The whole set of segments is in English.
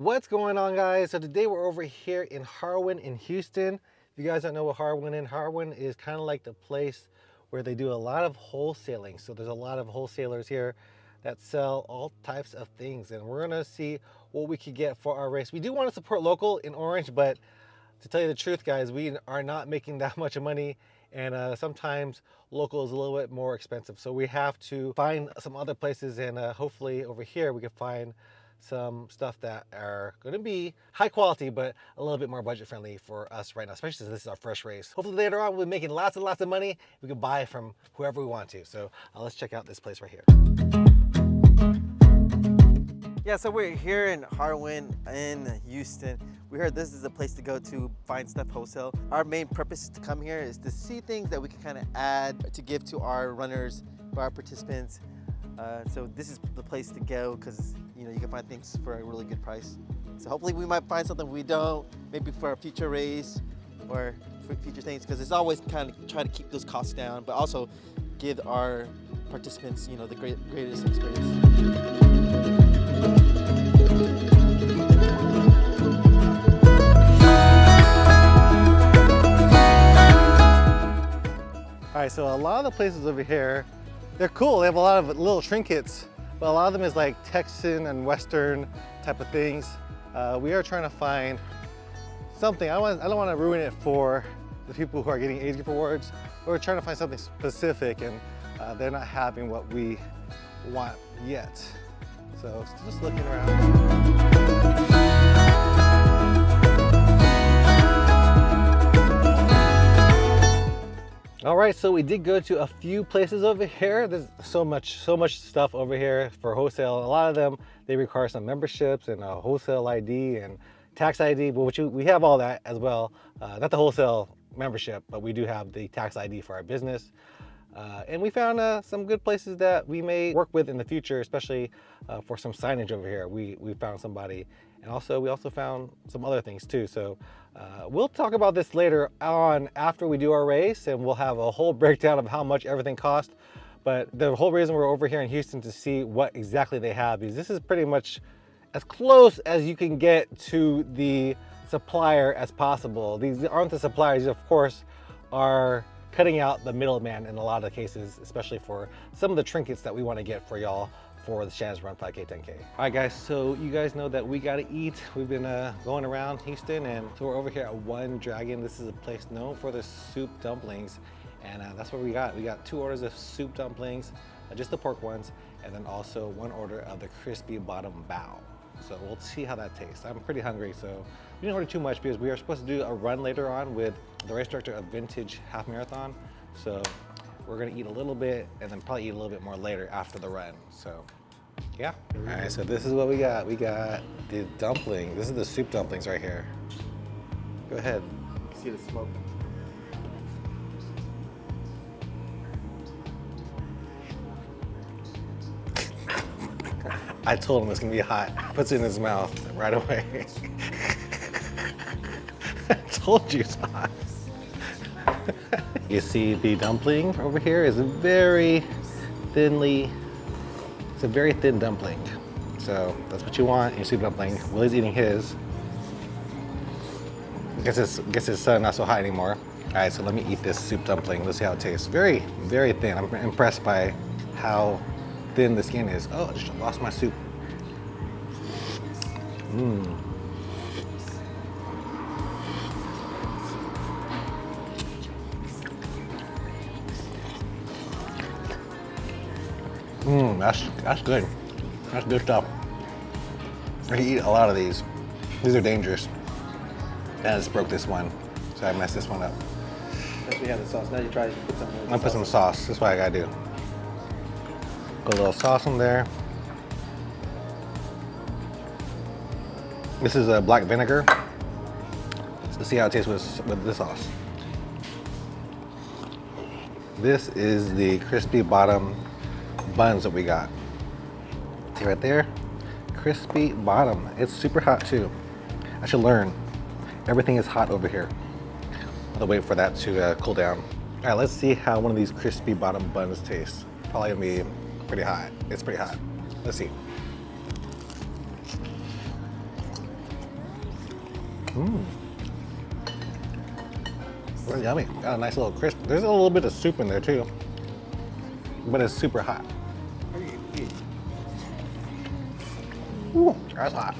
What's going on, guys? So today we're over here in Harwin in Houston. If you guys don't know what Harwin is kind of like the place where they do a lot of wholesaling. So there's a lot of wholesalers here that sell all types of things, and we're gonna see what we could get for our race. We do want to support local in Orange, but to tell you the truth, guys, we are not making that much money, and sometimes local is a little bit more expensive. So we have to find some other places, and hopefully over here we can find some stuff that are going to be high quality, but a little bit more budget friendly for us right now, especially since this is our first race. Hopefully later on we'll be making lots and lots of money. We can buy from whoever we want to. So let's check out this place right here. Yeah, so we're here in Harwin in Houston. We heard this is a place to go to find stuff wholesale. Our main purpose to come here is to see things that we can kind of add to give to our runners, for our participants. So this is the place to go because you can find things for a really good price. So hopefully we might find something we don't, maybe for a future race or for future things, because it's always kind of try to keep those costs down, but also give our participants, the greatest experience. All right, so a lot of the places over here, they're cool. They have a lot of little trinkets, but a lot of them is like Texan and Western type of things. We are trying to find something. I don't want to ruin it for the people who are getting age group awards. We're trying to find something specific, and they're not having what we want yet. So just looking around. All right, so we did go to a few places over here. There's so much stuff over here for wholesale. A lot of them, they require some memberships and a wholesale ID and tax ID, but we have all that as well. Not the wholesale membership, but we do have the tax ID for our business. And we found some good places that we may work with in the future, especially for some signage over here. We found somebody, and we also found some other things too. So we'll talk about this later on after we do our race, and we'll have a whole breakdown of how much everything cost. But the whole reason we're over here in Houston to see what exactly they have is this is pretty much as close as you can get to the supplier as possible. These aren't the suppliers, of course, are cutting out the middleman in a lot of the cases, especially for some of the trinkets that we want to get for y'all for the Shannon's Run 5K, 10K. All right, guys, so you guys know that we got to eat. We've been going around Houston, and so we're over here at One Dragon. This is a place known for the soup dumplings, and that's what we got. We got 2 orders of soup dumplings, just the pork ones, and then also 1 order of the crispy bottom bao. So we'll see how that tastes. I'm pretty hungry, so we didn't order too much because we are supposed to do a run later on with the race director of Vintage Half Marathon. So we're gonna eat a little bit and then probably eat a little bit more later after the run. So yeah. All right, so this is what we got. We got the dumpling. This is the soup dumplings right here. Go ahead. See the smoke. I told him it's gonna be hot. Puts it in his mouth right away. I told you it's hot. You see the dumpling over here is a very thin dumpling. So that's what you want in your soup dumpling. Willie's eating his. Guess his son not so hot anymore. All right, so let me eat this soup dumpling. Let's see how it tastes. Very, very thin. I'm impressed by how thin the skin is. Oh, I just lost my soup. That's good. That's good stuff. I can eat a lot of these. These are dangerous. And I just broke this one, so I messed this one up. We have the sauce. Now you try to put some. I'm gonna put some sauce. That's what I gotta do. Put a little sauce in there. This is a black vinegar. Let's see how it tastes with this sauce. This is the crispy bottom buns that we got. See right there? Crispy bottom. It's super hot too. I should learn. Everything is hot over here. I'll wait for that to cool down. All right, let's see how one of these crispy bottom buns tastes. Probably gonna be pretty hot. It's pretty hot. Let's see. Really yummy. Got a nice little crisp. There's a little bit of soup in there too, but it's super hot. Ooh, that's hot.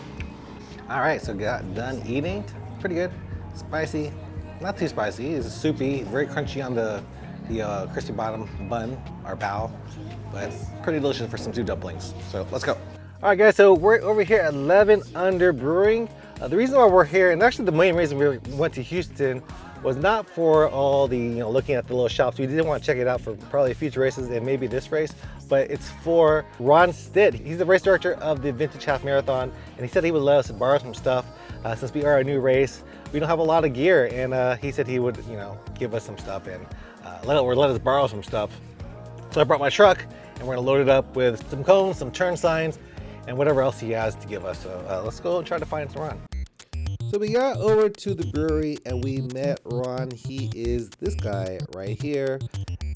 All right, so got done eating. Pretty good. Spicy, not too spicy. It's soupy, very crunchy on the crispy bottom bun or bao, but pretty delicious for some stew dumplings. So let's go. All right, guys. So we're over here at 11 Under Brewing. The reason why we're here, and actually the main reason we went to Houston, was not for all the looking at the little shops. We didn't want to check it out for probably future races and maybe this race, but it's for Ron Stitt. He's the race director of the Vintage Half Marathon, and he said he would let us borrow some stuff since we are a new race. We don't have a lot of gear, and he said he would, give us some stuff and let us borrow some stuff. So I brought my truck, and we're gonna load it up with some cones, some turn signs, and whatever else he has to give us. So let's go and try to find some Ron. So we got over to the brewery and we met Ron. He is this guy right here.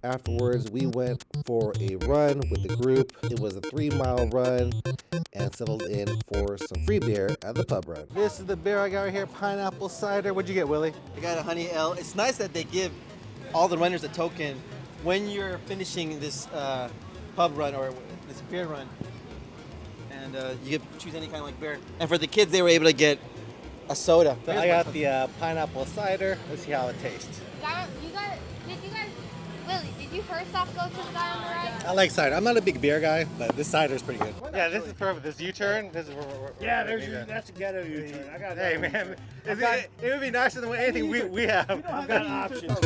Afterwards, we went for a run with the group. It was a 3-mile run and settled in for some free beer at the pub run. This is the beer I got right here, pineapple cider. What'd you get, Willie? I got a honey ale. It's nice that they give all the runners a token when you're finishing this pub run or this beer run. And you get choose any kind of like beer. And for the kids, they were able to get a soda. So I got the pineapple cider. Let's see how it tastes. Willie, did you first off go to the guy on the right? I like cider. I'm not a big beer guy, but this cider is pretty good. Yeah, this is perfect. This U-turn, this is That's a ghetto U-turn. I got Hey man, it would be nicer than anything we have. I've got options.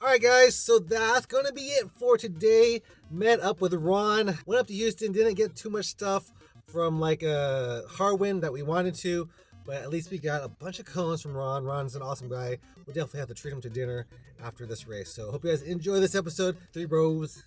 Alright guys, so that's gonna be it for today. Met up with Ron, went up to Houston, didn't get too much stuff from like Harwin that we wanted to, but at least we got a bunch of cones from Ron. Ron's an awesome guy. We'll definitely have to treat him to dinner after this race. So hope you guys enjoy this episode. 3 Bros.